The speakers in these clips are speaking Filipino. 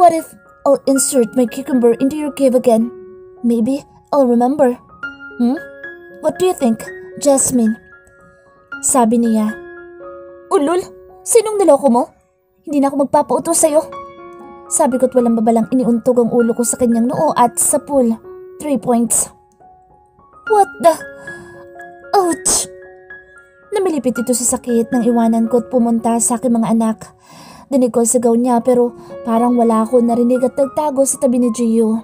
What if I'll insert my cucumber into your cave again? Maybe I'll remember. What do you think, Jasmine? Sabi niya. Ulul, sinong niloko mo? Hindi na ako magpapautos sa'yo. Sabi ko't walang babalang iniuntog ang ulo ko sa kanyang noo at sa pool. 3 points. What the? Ouch! Namilipit ito sa sakit nang iwanan ko't pumunta sa aking mga anak. Dinig ko sigaw niya pero parang wala ako narinig at nagtago sa tabi ni Gio.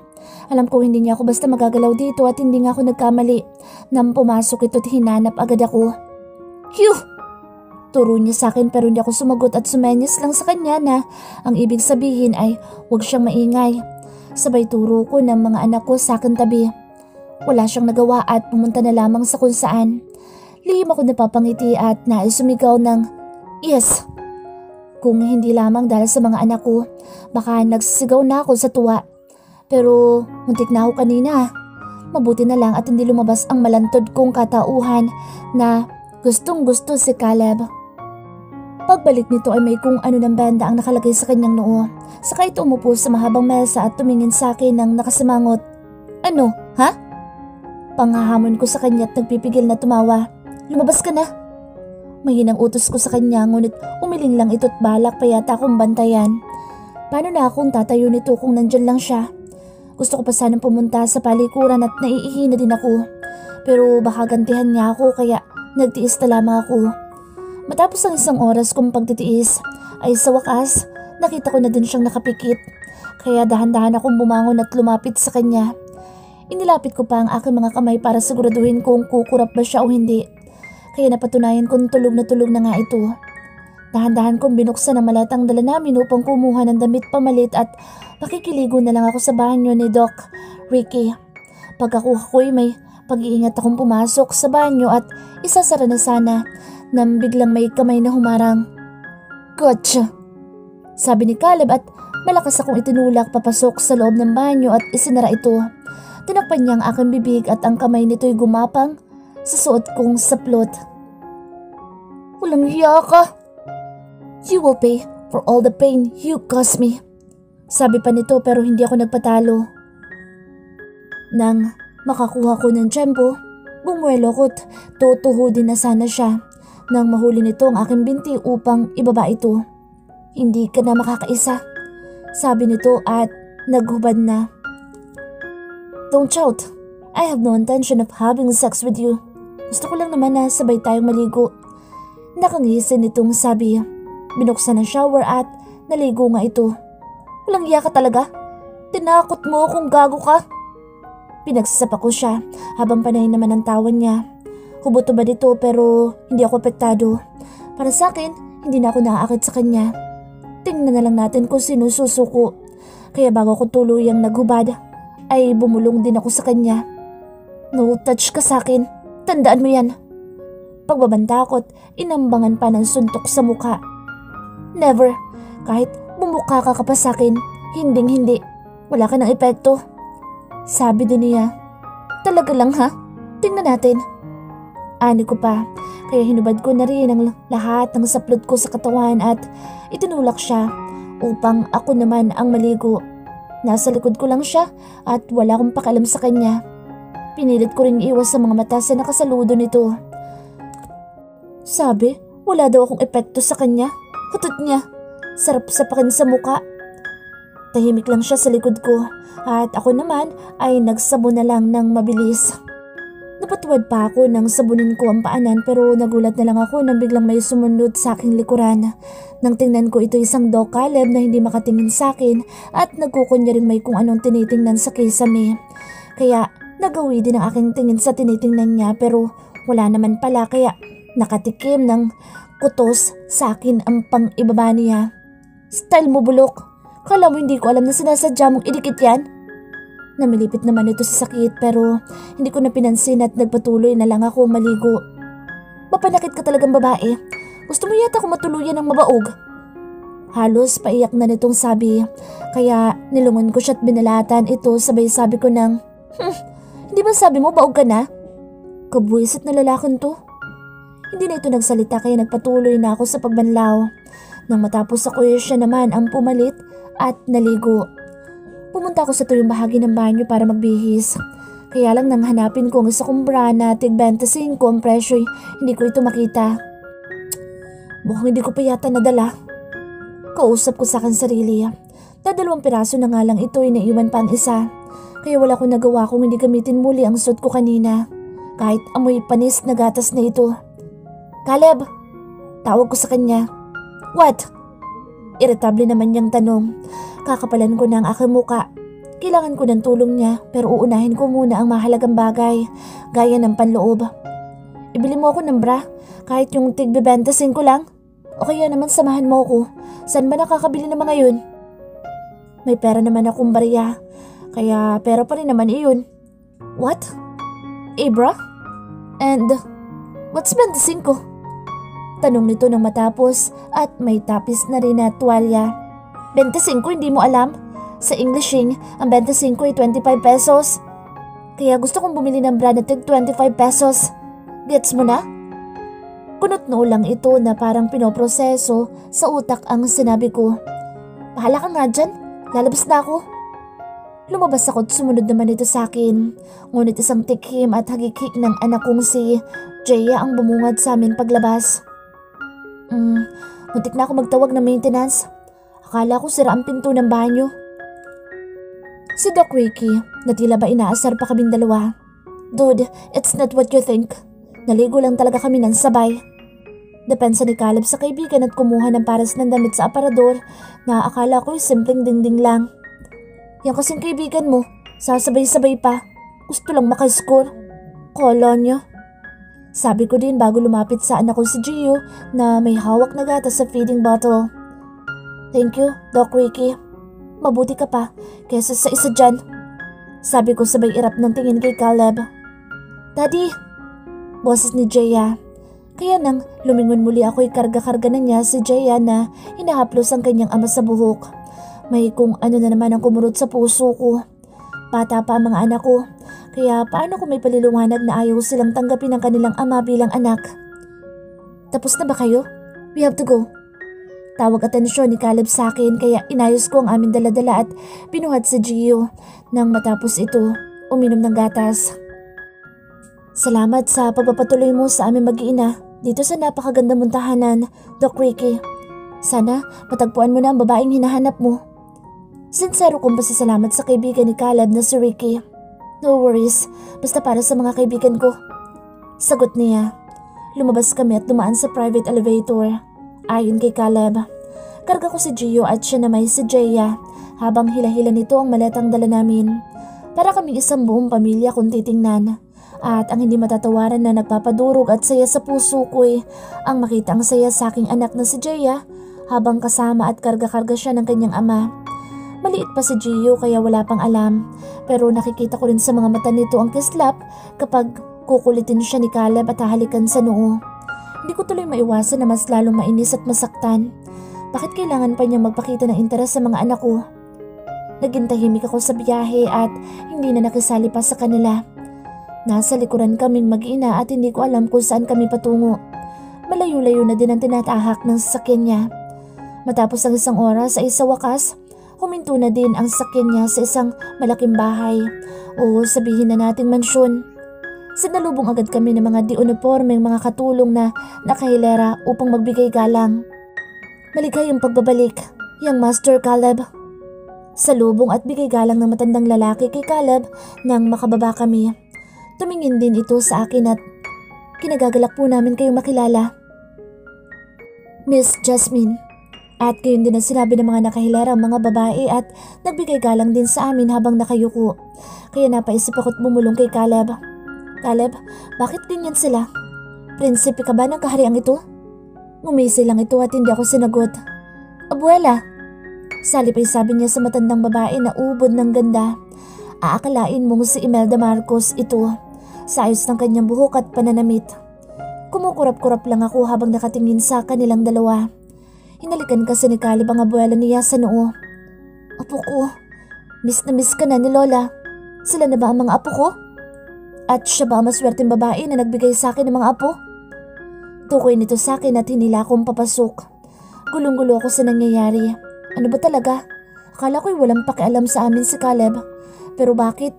Alam ko hindi niya ako basta magagalaw dito at hindi nga ako nagkamali. Nang pumasok ito't hinanap agad ako. Phew! Turo niya sa akin pero hindi ako sumagot at sumenyas lang sa kanya na ang ibig sabihin ay huwag siyang maingay. Sabay turo ko ng mga anak ko sa akin tabi. Wala siyang nagawa at pumunta na lamang sa kung saan. Lihim ako napapangiti at nais sumigaw ng yes. Kung hindi lamang dahil sa mga anak ko, baka nagsisigaw na ako sa tuwa. Pero muntik na ako kanina. Mabuti na lang at hindi lumabas ang malantod kong katauhan na gustong gusto si Caleb. Pagbalik nito ay may kung ano ng benda ang nakalagay sa kanyang noo. Saka ito umupo sa mahabang mesa at tumingin sa akin ng nakasimangot. Ano, ha? Panghahamon ko sa kanya at nagpipigil na tumawa. Lumabas ka na. Mahinang utos ko sa kanya ngunit umiling lang ito't balak pa yata akong bantayan. Paano na akong tatayo nito kung nandyan lang siya? Gusto ko pa sanang pumunta sa palikuran at naiihi na din ako. Pero baka gantihan niya ako kaya nagtiis na lamang ako. Matapos ang 1 oras kong pagtitiis ay sa wakas nakita ko na din siyang nakapikit. Kaya dahan-dahan akong bumangon at lumapit sa kanya. Inilapit ko pa ang aking mga kamay para siguraduhin kung kukurap ba siya o hindi. Kaya napatunayan kong tulog na nga ito. Dahan-dahan kong binuksan ang malatang dala namin upang kumuha ng damit pamalit at makikiligo na lang ako sa banyo ni Doc Ricky. Pagkakuha ko'y may pag-iingat akong pumasok sa banyo at isasara na sana nang biglang may kamay na humarang. Gotcha! Sabi ni Caleb at malakas akong itinulak papasok sa loob ng banyo at isinara ito. Tinakpan niya ang aking bibig at ang kamay nito'y gumapang sa suot kong saplot. Walang hiya ka! You will pay for all the pain you caused me. Sabi pa nito pero hindi ako nagpatalo. Nang makakuha ko ng tiyempo, bumuelo ko't tutuhudin na sana siya nang mahuli nito ang aking binti upang ibaba ito. Hindi ka na makakaisa, sabi nito at naghubad na. Don't shout. I have no intention of having sex with you. Gusto ko lang naman na sabay tayong maligo. Nakangisin nitong sabi. Binuksan ang shower at naligo nga ito. Walang iya ka talaga. Tinakot mo kung gago ka. Pinagsasapa ko siya habang panay naman ang tawan niya. Hubuto ba dito pero hindi ako apektado. Para sa akin, hindi na ako naaakit sa kanya. Tingnan na lang natin kung sino susuko. Kaya bago ko tuluyang naghubad, ay bumulong din ako sa kanya. No touch ka sa akin. Tandaan mo yan. Pagbabanta ko't inambangan pa ng suntok sa mukha. Never. Kahit bumukha ka pa sa akin, hinding-hindi. Wala ka ng epekto. Sabi din niya. Talaga lang ha? Tingnan natin. Ani ko pa. Kaya hinubad ko na rin ang lahat ng saplot ko sa katawan at itinulak siya upang ako naman ang maligo. Nasa likod ko lang siya at wala akong pakialam sa kanya. Pinilit ko ring iwas sa mga mata sa nakasaludo nito. Sabi, wala daw akong epekto sa kanya. Hutot niya. Sarap sapakin sa muka. Tahimik lang siya sa likod ko at ako naman ay nagsabon na lang ng mabilis. Napatuwad pa ako nang sabunin ko ang paanan pero nagulat na lang ako nang biglang may sumunod sa aking likuran. Nang tingnan ko ito isang Doc Caleb na hindi makatingin sa akin at nagkukunya rin may kung anong tinitingnan sa kisame. Kaya nagawi din ang aking tingin sa tinitingnan niya pero wala naman pala kaya nakatikim ng kutos sa akin ang pang-ibaba niya. Style mo bulok. Kala mo hindi ko alam na sinasadya mong idikit yan? Namilipit naman ito sa sakit pero hindi ko na pinansin at nagpatuloy na lang ako maligo. Mapanakit ka talagang babae. Gusto mo yata akong matuluyan ng mabaog. Halos paiyak na nitong sabi kaya nilungon ko siya at binalatan ito sabay sabi ko ng hindi ba sabi mo baog ka na? Kabuisit na lalakan to. Hindi na ito nagsalita kaya nagpatuloy na ako sa pagbanlaw. Nang matapos ako siya naman ang pumalit at naligo. Pumunta ako sa tuyong bahagi ng banyo para magbihis. Kaya lang nang hanapin ko ang isa kong bra na tig 25 ang presyo, hindi ko ito makita. Mukhang hindi ko pa yata nadala. Kausap ko sa akin sarili. Dadalawang piraso na nga lang ito, inaiwan pa ang isa. Kaya wala akong nagawa kung hindi gamitin muli ang suot ko kanina. Kahit amoy panis na gatas na ito. Caleb! Tawag ko sa kanya. What? Irritable naman niyang tanong. Kakapalan ko na ang aking muka. Kailangan ko ng tulong niya pero uunahin ko muna ang mahalagang bagay, gaya ng panloob. Ibili mo ako ng bra, kahit yung tig 25 lang. O kaya naman samahan mo ako. Saan ba nakakabili ng mga yun? May pera naman akong barya, kaya pera pa rin naman iyon. What? A bra? And what's 25? Tanong nito nang matapos at may tapis na rin na tuwalya. 25 hindi mo alam? Sa Englishing, ang 25 ay 25 pesos. Kaya gusto kong bumili ng bra na tig 25 pesos. Gets mo na? Kunot noo lang ito na parang pinoproseso sa utak ang sinabi ko. Bahala ka nga dyan, lalabas na ako. Lumabas ako at sumunod naman ito sa akin. Ngunit isang tikhim at hagikik ng anak kong si Jaya ang bumungad sa amin paglabas. Muntik na ako magtawag ng maintenance. Akala ko sira ang pinto ng banyo. Si Doc Ricky, na tila ba inaasar pa kaming dalawa. Dude, it's not what you think. Naligo lang talaga kami ng sabay. Depensa ni Caleb sa kaibigan at kumuha ng pares ng damit sa aparador na akala ko'y simpleng dingding lang. Yan kasing kaibigan mo, sasabay-sabay pa. Gusto lang makascore. Kala niya. Sabi ko din bago lumapit sa anak ko si Gio na may hawak na gatas sa feeding bottle. Thank you, Doc Ricky. Mabuti ka pa kesa sa isa dyan. Sabi ko sabay irap ng tingin kay Caleb. Daddy! Boses ni Jaya. Kaya nang lumingon muli ako'y karga-karga na niya si Jaya na hinahaplos ang kanyang ama sa buhok. May kung ano na naman ang kumurot sa puso ko. Bata pa ang mga anak ko, kaya paano kung may paliliwanag na ayaw silang tanggapin ang kanilang ama bilang anak? Tapos na ba kayo? We have to go. Tawag atensyon ni Caleb sa akin kaya inayos ko ang aming daladala at pinuhat si Gio. Nang matapos ito, uminom ng gatas. Salamat sa pagpapatuloy mo sa aming mag-iina dito sa napakaganda mong tahanan, Doc Ricky. Sana matagpuan mo na ang babaeng hinahanap mo. Sincero kong pasasalamat sa kaibigan ni Caleb na si Ricky. No worries, basta para sa mga kaibigan ko. Sagot niya. Lumabas kami at dumaan sa private elevator. Ayon kay Caleb, karga ko si Gio at siya naman si Jaya habang hila-hila nito ang maletang dala namin. Para kaming isang buong pamilya kung titingnan. At ang hindi matatawaran na nagpapadurog at saya sa puso ko'y ang makita ang saya sa aking anak na si Jaya habang kasama at karga-karga siya ng kanyang ama. Maliit pa si Gio kaya wala pang alam, pero nakikita ko rin sa mga mata nito ang kislap kapag kukulitin siya ni Caleb at hahalikan sa noo. Hindi ko tuloy maiwasan na mas lalong mainis at masaktan. Bakit kailangan pa niya magpakita ng interes sa mga anak ko? Naging tahimik ako sa biyahe at hindi na nakisali pa sa kanila. Nasa likuran kaming mag-ina at hindi ko alam kung saan kami patungo. Malayo-layo na din ang tinatahak ng sasakyan niya. Matapos ang isang oras ay sa wakas, huminto na din ang sasakyan niya sa isang malaking bahay o sabihin na nating mansyon. Sinalubong agad kami ng mga di-uniformeng mga katulong na nakahilera upang magbigay galang. Maligayang pagbabalik, Young Master Caleb. Salubong at bigay galang ng matandang lalaki kay Caleb nang makababa kami. Tumingin din ito sa akin at kinagagalak po namin kayong makilala. Miss Jasmine. At gayon din ang sinabi ng mga nakahilarang mga babae at nagbigay galang din sa amin habang nakayuko. Kaya napaisip ako't bumulong kay Caleb. Caleb, bakit ganyan sila? Prinsipe ka ba ng kahariang ito? Ngumisi lang ito at hindi ako sinagot. Abuela! Salip ay sabi niya sa matandang babae na ubod ng ganda. Aakalain mong si Imelda Marcos ito, sa ayos ng kanyang buhok at pananamit. Kumukurap-kurap lang ako habang nakatingin sa kanilang dalawa. Hinalikan kasi ni Caleb ang abuela niya sa noo. Apo ko, miss na miss ka na ni Lola. Sila na ba ang mga apo ko? At siya ba ang maswerteng babae na nagbigay sa akin ng mga apo? Tukoy nito sa akin at hinila akong papasok. Gulong-gulo ako sa nangyayari. Ano ba talaga? Akala ko'y walang pakialam sa amin si Caleb. Pero bakit?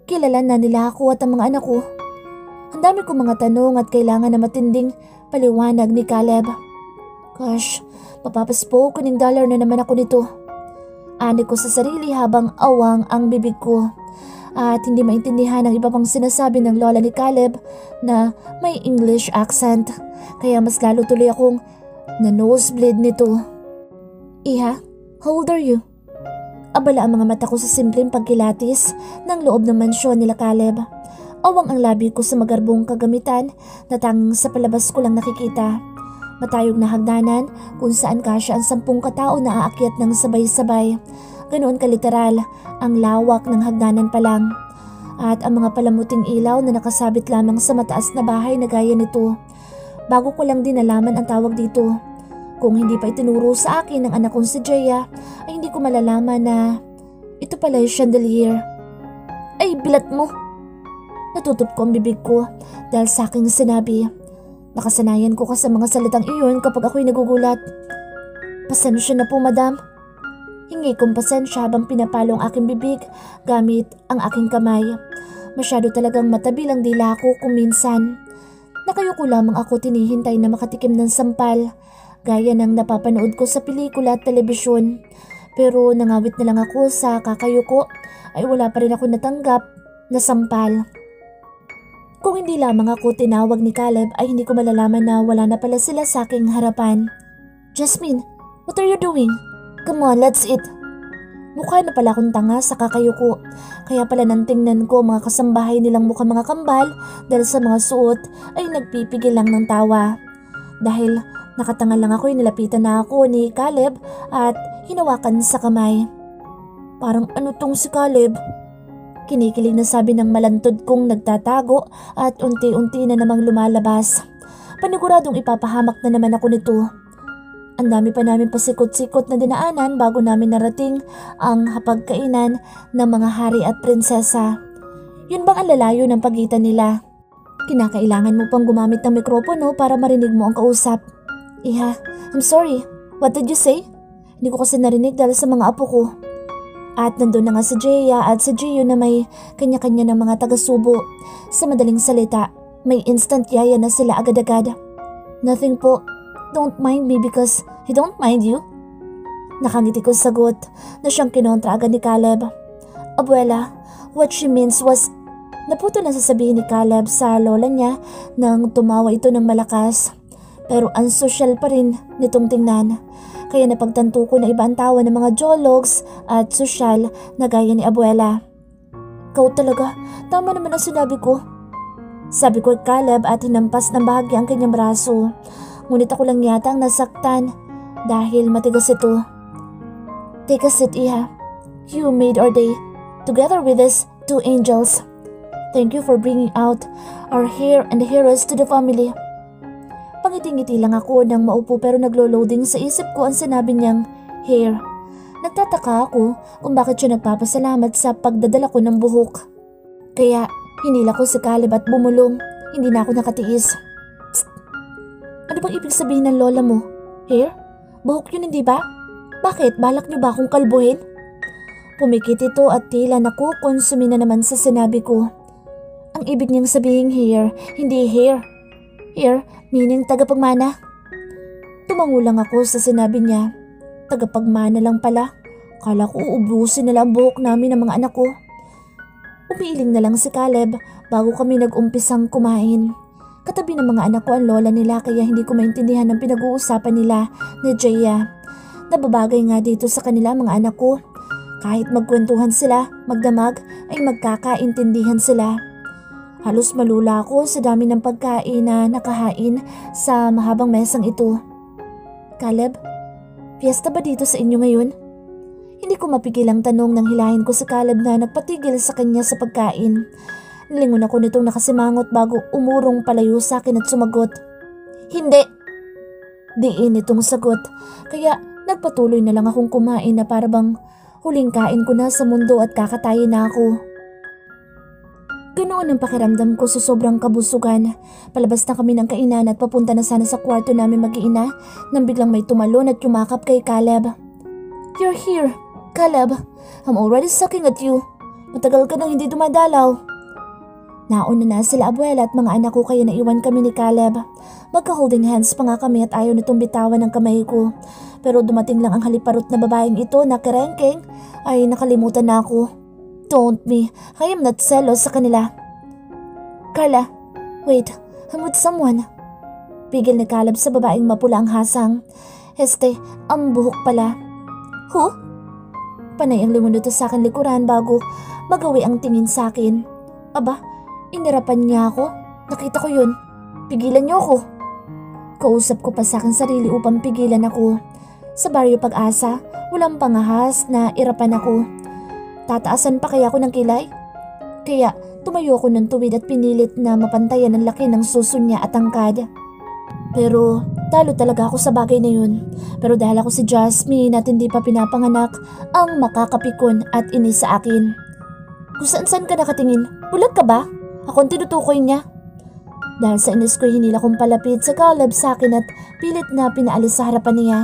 Kilala na nila ako at ang mga anak ko. Ang dami kong mga tanong at kailangan na matinding paliwanag ni Caleb. Gosh, papapaspo $1 na naman ako nito. Ani ko sa sarili habang awang ang bibig ko. At hindi maintindihan ang iba pang sinasabi ng lola ni Caleb na may English accent. Kaya mas lalo tuloy akong na-nosebleed nito. Iha, how old are you? Abala ang mga mata ko sa simpleng pagkilatis ng loob ng mansyon nila Caleb. Awang ang labi ko sa magarbong kagamitan na tanging sa palabas ko lang nakikita. Matayog na hagdanan kung saan kasya ang 10 katao na aakyat ng sabay-sabay. Ganoon kaliteral ang lawak ng hagdanan pa lang. At ang mga palamuting ilaw na nakasabit lamang sa mataas na bahay na gaya nito. Bago ko lang din nalaman ang tawag dito. Kung hindi pa itinuro sa akin ng anak kong si Jaya, ay hindi ko malalaman na ito pala yung chandelier. Ay, bilat mo! Natutup ko ang bibig ko dahil sa aking sinabi. Nakasanayan ko sa mga salitang iyon kapag ako'y nagugulat. Pasensya na po, madam. Hingi kong pasensya habang pinapalo ang aking bibig gamit ang aking kamay. Masyado talagang matabil ang dila ko kung minsan. Nakayuko lamang ako tinihintay na makatikim ng sampal, gaya ng napapanood ko sa pelikula at telebisyon. Pero nangawit na lang ako sa kakayuko ay wala pa rin ako natanggap na sampal. Kung hindi lamang ako tinawag ni Caleb ay hindi ko malalaman na wala na pala sila sa aking harapan. Jasmine, what are you doing? Come on, let's eat. Mukha na pala akong tanga sa kakayuko. Kaya pala nang tingnan ko mga kasambahay nilang mukha mga kambal dahil sa mga suot ay nagpipigil lang ng tawa. Dahil nakatanga lang ako ay nilapitan na ako ni Caleb at hinawakan sa kamay. Parang ano tong si Caleb? Kinikilig na sabi ng malantod kong nagtatago at unti-unti na namang lumalabas. Paniguradong ipapahamak na naman ako nito. Ang dami pa namin pasikot-sikot na dinaanan bago namin narating ang hapagkainan ng mga hari at prinsesa. Yun bang ang lalayo ng pagitan nila? Kinakailangan mo pang gumamit ng mikropono para marinig mo ang kausap. Iha, I'm sorry. What did you say? Hindi ko kasi narinig dahil sa mga apo ko. At nandun na nga si Jaya at si Gio na may kanya-kanya ng mga taga-subo. Sa madaling salita, may instant yaya na sila agad-agad. Nothing po. Don't mind me because I don't mind you. Nakangiti ko sagot na siyang kinontra agad ni Caleb. Abuela, what she means was... Naputo na sasabihin ni Caleb sa lola niya nang tumawa ito ng malakas. Pero unsosyal pa rin nitong tingnan. Kaya napagtanto ko na iba ang tawa ng mga jologs at sosyal na gaya ni Abuela. Ikaw talaga, tama naman ang sinabi ko. Sabi ko kay Caleb at hinampas ng bahagi ang kanyang braso. Ngunit ako lang yata ang nasaktan dahil matigas ito. Take a seat, Iha. You made our day together with these 2 angels. Thank you for bringing out our heir and heiress to the family. Pangiti-ngiti lang ako nang maupo pero naglo-loading sa isip ko ang sinabi niyang heir. Nagtataka ako kung bakit siya nagpapasalamat sa pagdadala ko ng buhok. Kaya hinila ko si Caleb at bumulong. Hindi na ako nakatiis. Ano bang ibig sabihin ng lola mo? Hair? Buhok yun hindi ba? Bakit? Balak niyo ba akong kalbuhin? Pumikit ito at tila nakukonsumi na naman sa sinabi ko. Ang ibig niyang sabihin hair, hindi hair. Hair, meaning tagapagmana. Tumango lang ako sa sinabi niya. Tagapagmana lang pala. Kala ko uubusin na lang ang buhok namin ng mga anak ko. Umiiling na lang si Caleb bago kami nag-umpisang kumain. Katabi ng mga anak ko ang lola nila kaya hindi ko maintindihan ang pinag-uusapan nila ni Jaya. Nababagay nga dito sa kanila mga anak ko. Kahit magkwentuhan sila, magdamag, ay magkakaintindihan sila. Halos malula ako sa dami ng pagkain na nakahain sa mahabang mesang ito. Caleb, fiesta ba dito sa inyo ngayon? Hindi ko mapigil ang tanong nang hilahin ko si Caleb na nagpatigil sa kanya sa pagkain. Nilingon ako nitong nakasimangot bago umurong palayo sa akin at sumagot. Hindi! Diin itong sagot, kaya nagpatuloy na lang akong kumain na para bang huling kain ko na sa mundo at kakatayin na ako. Ganoon ang pakiramdam ko sa sobrang kabusugan. Palabas na kami ng kainan at papunta na sana sa kwarto namin mag-iina nang biglang may tumalon at yumakap kay Caleb. You're here! Caleb, I'm already sucking at you. Matagal ka nang hindi dumadalaw. Nauna na sila abuela at mga anak ko kaya naiwan kami ni Caleb. Magka-holding hands pa nga kami at ayaw nitong bitawan ng kamay ko. Pero dumating lang ang haliparot na babaeng ito na kerengkeng ay nakalimutan na ako. Don't me, I am not jealous sa kanila. Carla, wait, I'm with someone. Pigil ni Caleb sa babaeng mapula ang hasang. Ang buhok pala. Who? Panay ang lingon nito sa akin likuran bago magawi ang tingin sa akin. Aba, inirapan niya ako. Nakita ko yun. Pigilan niyo ako. Kausap ko pa sa akin sarili upang pigilan ako. Sa baryo Pag-asa, walang pangahas na irapan ako. Tataasan pa kaya ako ng kilay? Kaya tumayo ako ng tuwid at pinilit na mapantayan ang laki ng suso niya at tangkad. Pero talo talaga ako sa bagay na yun. Pero dahil ako si Jasmine at hindi pa pinapanganak ang makakapikon at inis sa akin. Kung saan ka nakatingin, bulag ka ba? Ako ang tinutukoy niya. Dahil sa inis ko hinila kong palapit sa Caleb sa akin at pilit na pinaalis sa harapan niya.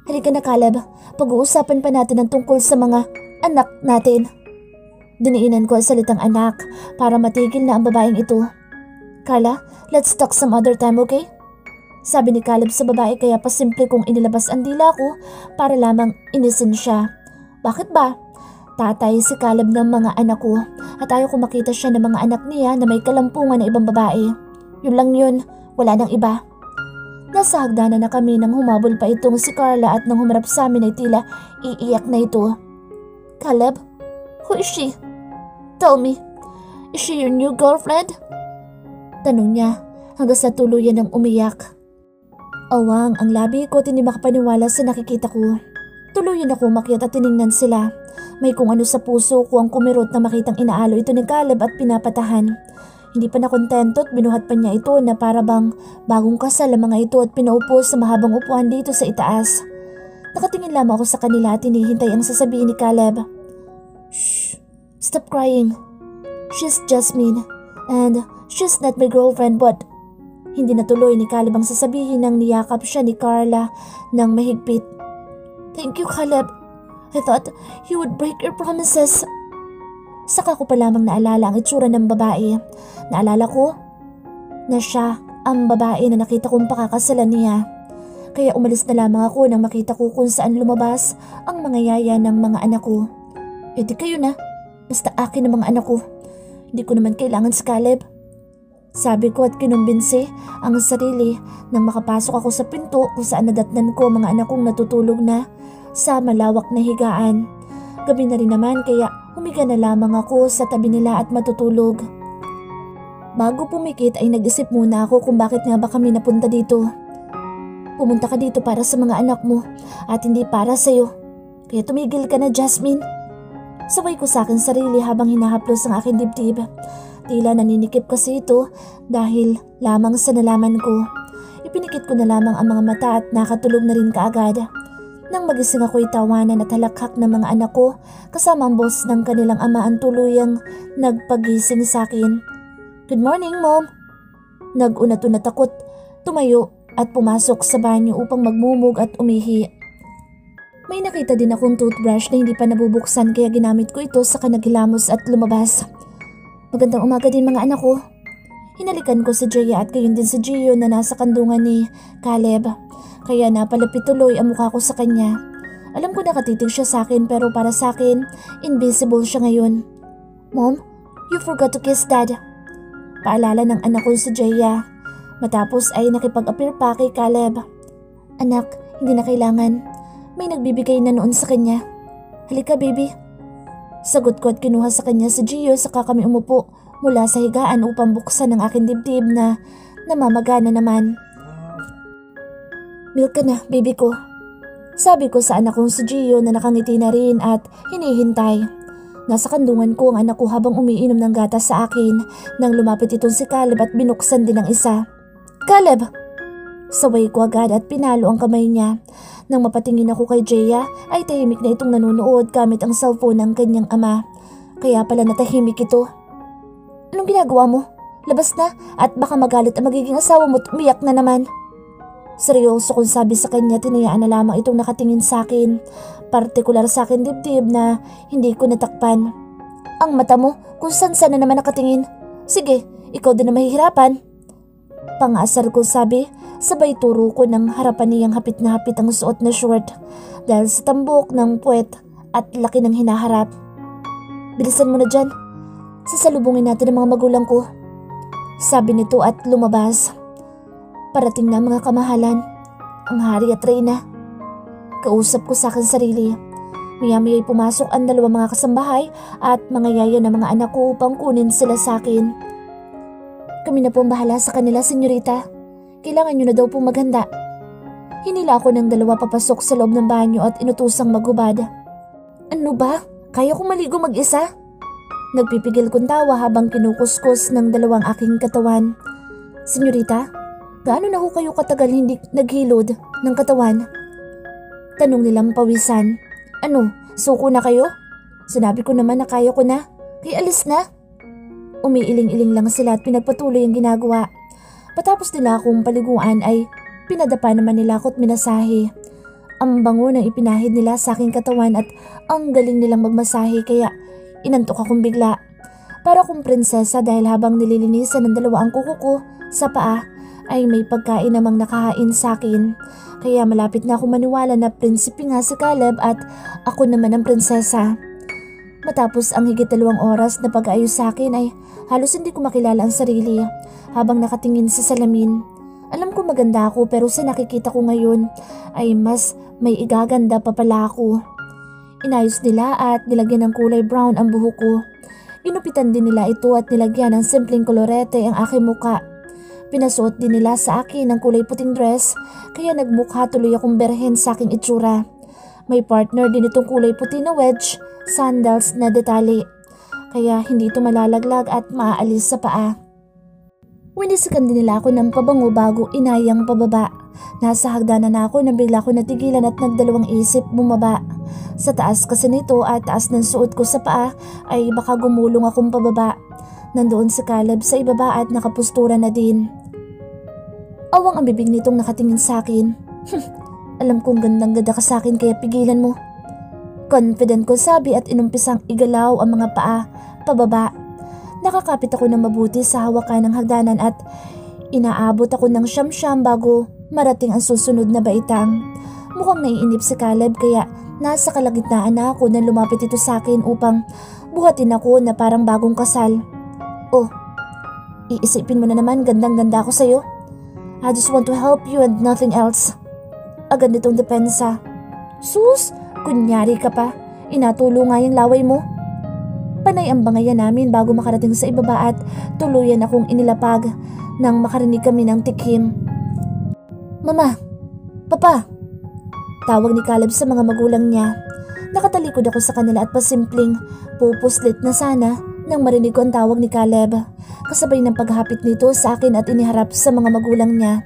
Halika na Caleb, pag-uusapan pa natin ang tungkol sa mga anak natin. Diniinan ko ang salitang anak para matigil na ang babaeng ito. Carla, let's talk some other time, okay? Sabi ni Caleb sa babae kaya pasimple kong inilabas ang dila ko para lamang inisin siya. Bakit ba? Tatay si Caleb ng mga anak ko at ayaw ko makita siya ng mga anak niya na may kalampungan na ibang babae. Yun lang yun, wala nang iba. Nasa hagdanan na kami nang humabol pa itong si Carla at nang humarap sa amin ay tila iiyak na ito. Caleb, who is she? Tell me, is she your new girlfriend? Tanong niya hanggang sa tuluyan ng umiyak. Awang ang labi ko at hindi makapaniwala sa nakikita ko. Tuluyan ako umakyat at tiningnan sila. May kung ano sa puso ko ang kumirot na makitang inaalo ito ni Caleb at pinapatahan. Hindi pa nakontento at binuhat pa niya ito na para bang bagong kasal ang mga ito at pinaupo sa mahabang upuan dito sa itaas. Nakatingin lamang ako sa kanila at hinihintay ang sasabihin ni Caleb. Shh! Stop crying. She's Jasmine and she's not my girlfriend but... Hindi natuloy ni Caleb ang sasabihin nang niyakap siya ni Carla ng mahigpit. Thank you, Caleb. I thought you would break your promises. Saka ko pa lamang naalala ang itsura ng babae. Naalala ko na siya ang babae na nakita kong pakakasalan niya. Kaya umalis na lamang ako nang makita ko kung saan lumabas ang mga yaya ng mga anak ko. E di kayo na. Basta akin ang mga anak ko. Hindi ko naman kailangan si Caleb. Sabi ko at kinumbinsi ang sarili nang makapasok ako sa pinto kung saan nadatnan ko mga anak kong natutulog na sa malawak na higaan. Gabi na rin naman kaya humiga na lamang ako sa tabi nila at matutulog. Bago pumikit ay nag-isip muna ako kung bakit nga ba kami napunta dito. Pumunta ka dito para sa mga anak mo at hindi para sa'yo. Kaya tumigil ka na, Jasmine. Sabay ko sa akin sarili habang hinahaplos ang aking dibdib. Tila naninikip kasi ito dahil lamang sa nalaman ko. Ipinikit ko na lamang ang mga mata at nakatulog na rin kaagad. Nang magising ako'y tawanan at halakhak ng mga anak ko kasama ang boss ng kanilang ama ang tuluyang nagpagising sa akin. Good morning, Mom! Nag-unat-unat ako't tumayo at pumasok sa banyo upang magmumug at umihi. May nakita din akong toothbrush na hindi pa nabubuksan kaya ginamit ko ito sa kanaghilamos at lumabas. Magandang umaga din mga anak ko. Hinalikan ko si Jaya at gayon din si Gio na nasa kandungan ni Caleb. Kaya napalapit tuloy ang mukha ko sa kanya. Alam ko nakatitig siya sa akin pero para sa akin, invisible siya ngayon. Mom, you forgot to kiss Dad. Paalala ng anak ko si Jaya. Matapos ay nakipag-appear pa kay Caleb. Anak, hindi na kailangan. May nagbibigay na noon sa kanya. Halika baby. Sagot ko at kinuha sa kanya si Gio saka kami umupo mula sa higaan upang buksan ang aking dibdib na namamagana naman. Milk ka na, baby ko. Sabi ko sa anak kong si Gio na nakangiti na rin at hinihintay. Nasa kandungan ko ang anak ko habang umiinom ng gatas sa akin nang lumapit itong si Caleb at binuksan din ang isa. Caleb! Saway ko agad at pinalo ang kamay niya. Nang mapatingin ako kay Jaya ay tahimik na itong nanonood gamit ang cellphone ng kanyang ama. Kaya pala natahimik ito. Anong ginagawa mo? Labas na at baka magalit ang magiging asawa mo at umiyak na naman. Seryoso kong sabi sa kanya, tinayaan na lamang itong nakatingin sa akin. Partikular sa akin dibdib na hindi ko natakpan. Ang mata mo kung saan na naman nakatingin. Sige, ikaw din na mahihirapan. Pangasar ko sabi, sabay turo ko ng harapan niyang hapit na hapit ang suot na short dahil sa tambok ng puwet at laki ng hinaharap. Bilisan mo na dyan. Sasalubungin natin ang mga magulang ko. Sabi nito at lumabas. Parating na mga kamahalan, ang hari at reyna. Kausap ko sa akin sarili. Maya-maya'y pumasok ang dalawang mga kasambahay at mga yaya ng mga anak ko upang kunin sila sa akin. Kami na po ang bahala sa kanila, senyorita. Kailangan nyo na daw pong maghanda. Hinila ako ng dalawa papasok sa loob ng banyo at inutusang maghubad. Ano ba? Kaya kong maligo mag-isa? Nagpipigil kong tawa habang kinukuskus ng dalawang aking katawan. Senyorita, gaano na ho kayo katagal hindi naghilod ng katawan? Tanong nilang pawisan. Ano, suko na kayo? Sinabi ko naman na kaya ko na. Kaya alis na. Umiiling-iling lang sila at pinagpatuloy ang ginagawa. Patapos nila akong paliguan ay pinadapa naman nila ako at minasahe. Ang bango ng ipinahid nila sa aking katawan at ang galing nilang magmasahe kaya inantok akong bigla. Para akong prinsesa dahil habang nililinisan ng dalawa ang kuko ko sa paa ay may pagkain namang nakahain sa akin. Kaya malapit na akong maniwala na prinsipe nga si Caleb at ako naman ang prinsesa. Matapos ang higit 2 oras na pag-aayos sa akin ay halos hindi ko makilala ang sarili habang nakatingin sa salamin. Alam ko maganda ako pero sa nakikita ko ngayon ay mas may igaganda pa pala ako. Inayos nila at nilagyan ng kulay brown ang buhok ko. Inupitan din nila ito at nilagyan ng simpleng kolorete ang aking muka. Pinasuot din nila sa akin ang kulay puting dress kaya nagmukha tuloy akong berhen sa aking itsura. May partner din itong kulay puti na wedge, sandals na detali. Kaya hindi ito malalaglag at maaalis sa paa. Winisikan din nila ako ng pabango bago inayang pababa. Nasa hagdanan na ako nang bigla ko natigilan at nagdalawang isip bumaba. Sa taas kasi nito at taas ng suot ko sa paa ay baka gumulong akong pababa. Nandoon si Caleb sa ibaba at nakapustura na din. Awang ang bibig nitong nakatingin sa akin. Alam kong gandang-ganda ka sa akin kaya pigilan mo. Confident ko sabi at inumpisang igalaw ang mga paa pababa. Nakakapit ako ng mabuti sa hawakan ng hagdanan at inaabot ako ng siyam-siyam bago marating ang susunod na baitang. Mukhang naiinip si Caleb kaya nasa kalagitnaan na ako nang lumapit ito sa akin upang buhatin ako na parang bagong kasal. Oh, iisipin mo na naman gandang-ganda ako sa'yo. I just want to help you and nothing else. Agad nitong depensa. Sus, kunyari ka pa. Inatulo nga yung laway mo. Panay ang bangayan namin bago makarating sa ibaba at tuluyan akong inilapag nang makarinig kami ng tikhim. Mama, Papa, tawag ni Caleb sa mga magulang niya. Nakatalikod ako sa kanila at pasimpleng pupuslit na sana nang marinig ko ang tawag ni Caleb. Kasabay ng paghapit nito sa akin at iniharap sa mga magulang niya.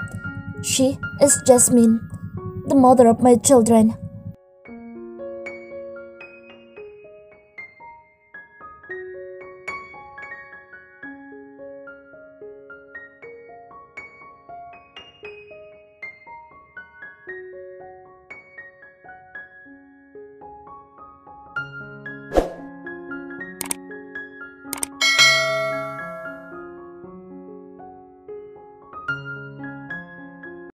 She is Jasmine, the mother of my children.